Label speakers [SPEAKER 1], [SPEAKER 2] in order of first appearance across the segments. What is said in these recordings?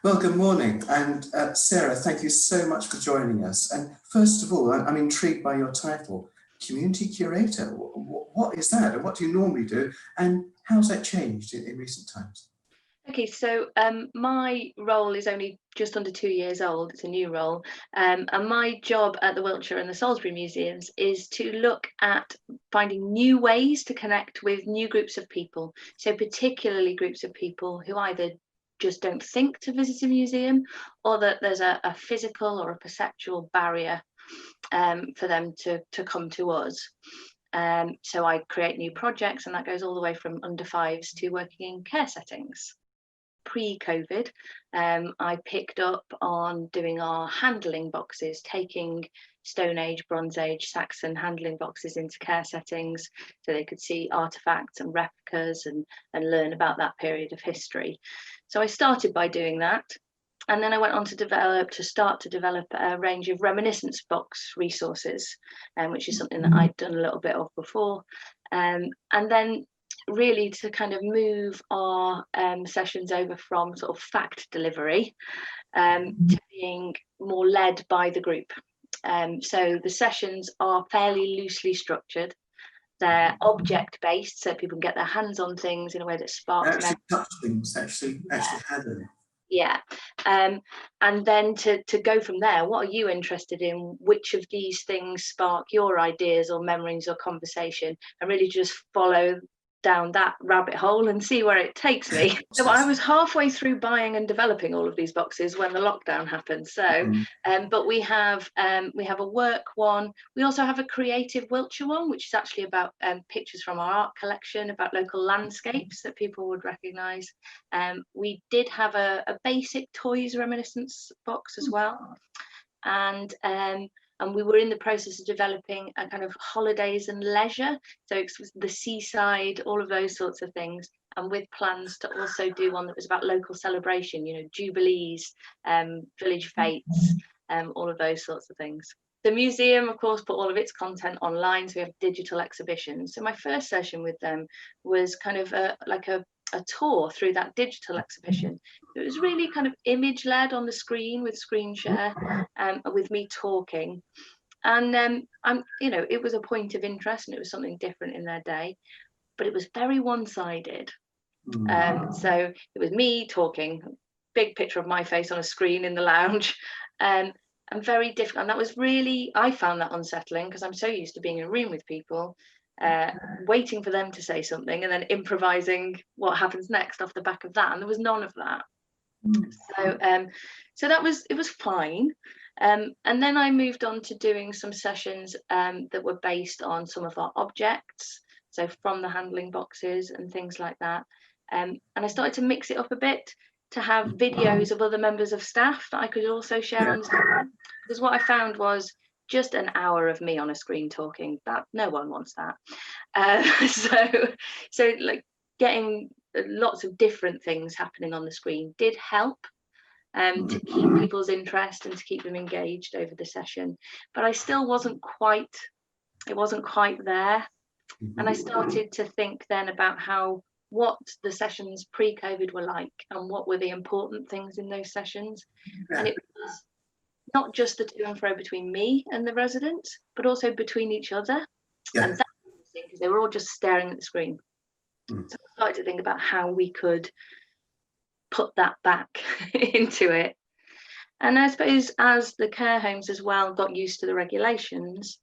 [SPEAKER 1] Well, good morning. And Sarah, thank you so much for joining us. And first of all, I'm intrigued by your title, Community Curator. What is that, and what do you normally do? And how's that changed in recent times?
[SPEAKER 2] Okay, so my role is only just under 2 years old. It's a new role. And my job at the Wiltshire and the Salisbury Museums is to look at finding new ways to connect with new groups of people. So particularly groups of people who either just don't think to visit a museum, or that there's a physical or a perceptual barrier for them to come to us. So I create new projects, and that goes all the way from under fives to working in care settings. Pre-COVID, I picked up on doing our handling boxes, taking Stone Age, Bronze Age, Saxon handling boxes into care settings so they could see artifacts and replicas and learn about that period of history. So I started by doing that. And then I went on to start to develop a range of reminiscence box resources, which is something that I'd done a little bit of before. And then really to kind of move our sessions over from sort of fact delivery to being more led by the group. So the sessions are fairly loosely structured. They're object based, so people can get their hands on things in a way that sparks
[SPEAKER 1] Actually touch things, actually have them.
[SPEAKER 2] Yeah. And then to go from there, what are you interested in? Which of these things spark your ideas or memories or conversation? And really just follow down that rabbit hole and see where it takes me. So I was halfway through buying and developing all of these boxes when the lockdown happened. So, but we have a work one. We also have a creative Wiltshire one, which is actually about pictures from our art collection, about local landscapes that people would recognise. We did have a basic toys reminiscence box as well, and we were in the process of developing a kind of holidays and leisure, so it was the seaside, all of those sorts of things, and with plans to also do one that was about local celebration, jubilees, village fetes, all of those sorts of things. The museum, of course, put all of its content online, so we have digital exhibitions. So my first session with them was kind of like a tour through that digital exhibition. It was really kind of image led on the screen with screen share, with me talking. And it was a point of interest, and it was something different in their day, but it was very one-sided. So it was me talking, big picture of my face on a screen in the lounge, and very different. And that was really, I found that unsettling, because I'm so used to being in a room with people, waiting for them to say something and then improvising what happens next off the back of that, and there was none of that. So it was fine. And then I moved on to doing some sessions that were based on some of our objects, so from the handling boxes and things like that. And I started to mix it up a bit, to have videos of other members of staff that I could also share on Instagram, because what I found was just an hour of me on a screen talking, that no one wants that. So like getting lots of different things happening on the screen did help to keep people's interest and to keep them engaged over the session, but I still wasn't quite there. And I started to think then about what the sessions pre-COVID were like, and what were the important things in those sessions. And it was not just the to and fro between me and the residents, but also between each other. And that's interesting, because they were all just staring at the screen. So I started to think about how we could put that back into it. And I suppose as the care homes as well got used to the regulations,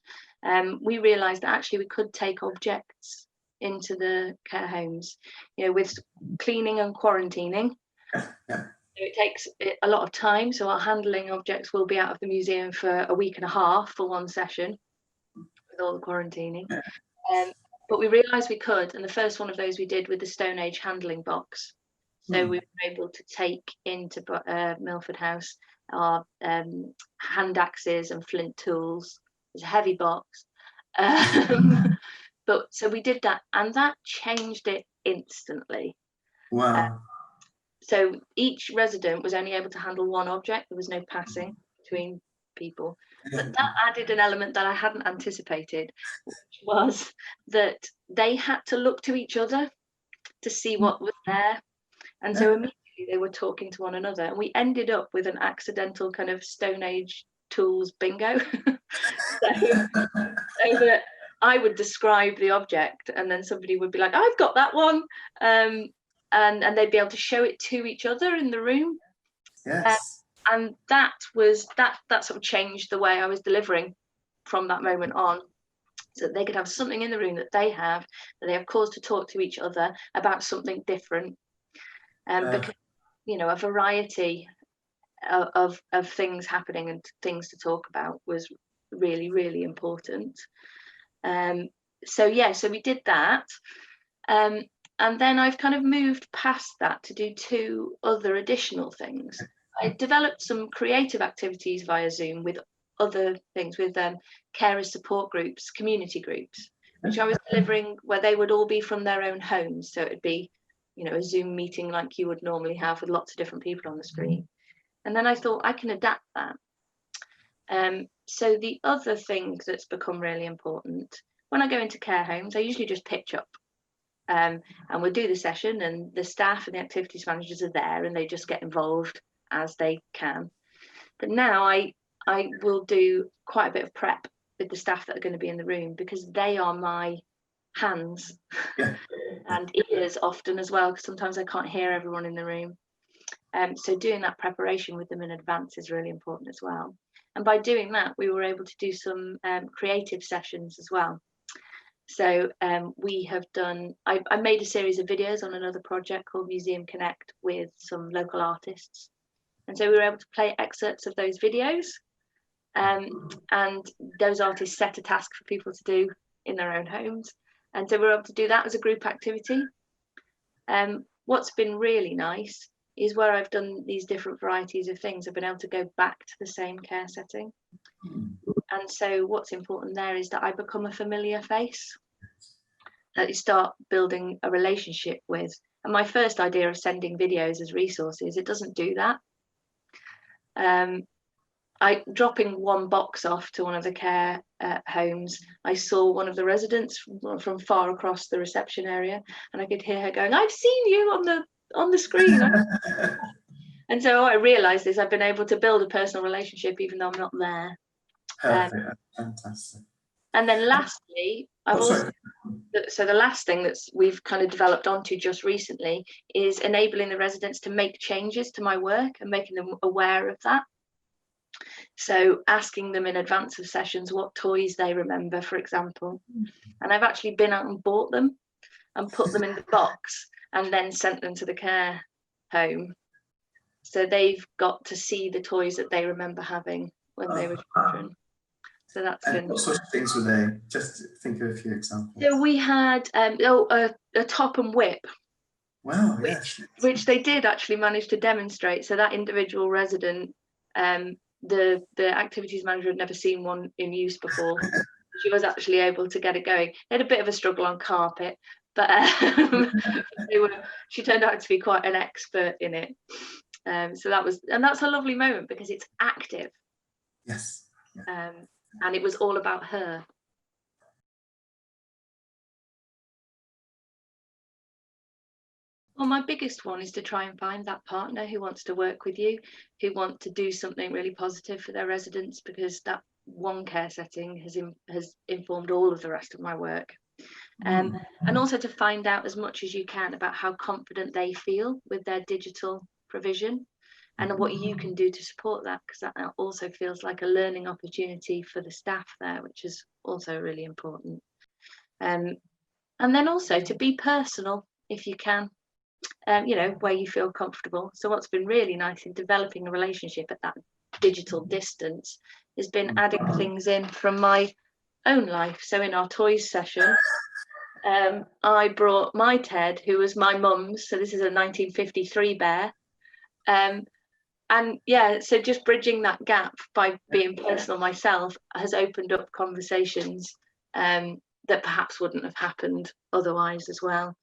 [SPEAKER 2] we realised that actually we could take objects into the care homes, with cleaning and quarantining. So it takes a lot of time. So our handling objects will be out of the museum for a week and a half for one session with all the quarantining. But we realised we could, and the first one of those we did with the Stone Age handling box. So we were able to take into Milford House our hand axes and flint tools. It's a heavy box. But so we did that, and that changed it instantly.
[SPEAKER 1] Wow.
[SPEAKER 2] So each resident was only able to handle one object. There was no passing between people. But that added an element that I hadn't anticipated, which was that they had to look to each other to see what was there. And so immediately they were talking to one another, and we ended up with an accidental kind of Stone Age tools bingo. so that I would describe the object, and then somebody would be like, I've got that one, and they'd be able to show it to each other in the room.
[SPEAKER 1] Yes.
[SPEAKER 2] And that sort of changed the way I was delivering from that moment on, so that they could have something in the room that they have cause to talk to each other about something different, because a variety of things happening and things to talk about was really, really important. So we did that, and then I've kind of moved past that to do 2 other additional things. I developed some creative activities via Zoom with other things, with carer support groups, community groups, which I was delivering, where they would all be from their own homes. So it'd be, a Zoom meeting like you would normally have with lots of different people on the screen. And then I thought I can adapt that. So the other thing that's become really important, when I go into care homes, I usually just pitch up, and we'll do the session, and the staff and the activities managers are there, and they just get involved as they can. But now I will do quite a bit of prep with the staff that are going to be in the room, because they are my hands and ears often as well, because sometimes I can't hear everyone in the room. So doing that preparation with them in advance is really important as well. And by doing that, we were able to do some creative sessions as well. So we have done, I made a series of videos on another project called Museum Connect with some local artists. And so we were able to play excerpts of those videos, and those artists set a task for people to do in their own homes. And so we were able to do that as a group activity. What's been really nice is where I've done these different varieties of things, I've been able to go back to the same care setting. And so what's important there is that I become a familiar face that you start building a relationship with. And my first idea of sending videos as resources, it doesn't do that. Dropping one box off to one of the care homes, I saw one of the residents from far across the reception area, and I could hear her going, I've seen you on the screen. And so I realized I've been able to build a personal relationship even though I'm not there.
[SPEAKER 1] Perfect. Fantastic.
[SPEAKER 2] And then lastly, so the last thing that we've kind of developed onto just recently is enabling the residents to make changes to my work and making them aware of that. So asking them in advance of sessions what toys they remember, for example. And I've actually been out and bought them and put them in the box and then sent them to the care home. So they've got to see the toys that they remember having when they were children. So that's been.
[SPEAKER 1] What sort of things were they? Just think of a few examples.
[SPEAKER 2] So we had a top and whip.
[SPEAKER 1] Wow,
[SPEAKER 2] which they did actually manage to demonstrate. So that individual resident, the activities manager had never seen one in use before. She was actually able to get it going. They had a bit of a struggle on carpet, but she turned out to be quite an expert in it. So that's a lovely moment because it's active.
[SPEAKER 1] Yes. Yeah.
[SPEAKER 2] And it was all about her. Well, my biggest one is to try and find that partner who wants to work with you, who want to do something really positive for their residents, because that one care setting has informed all of the rest of my work. And also to find out as much as you can about how confident they feel with their digital provision and what you can do to support that, because that also feels like a learning opportunity for the staff there, which is also really important. And then also to be personal if you can. Where you feel comfortable. So what's been really nice in developing a relationship at that digital distance has been adding things in from my own life. So in our toys session, I brought my Ted, who was my mum's. So this is a 1953 bear. So just bridging that gap by being personal myself has opened up conversations that perhaps wouldn't have happened otherwise as well.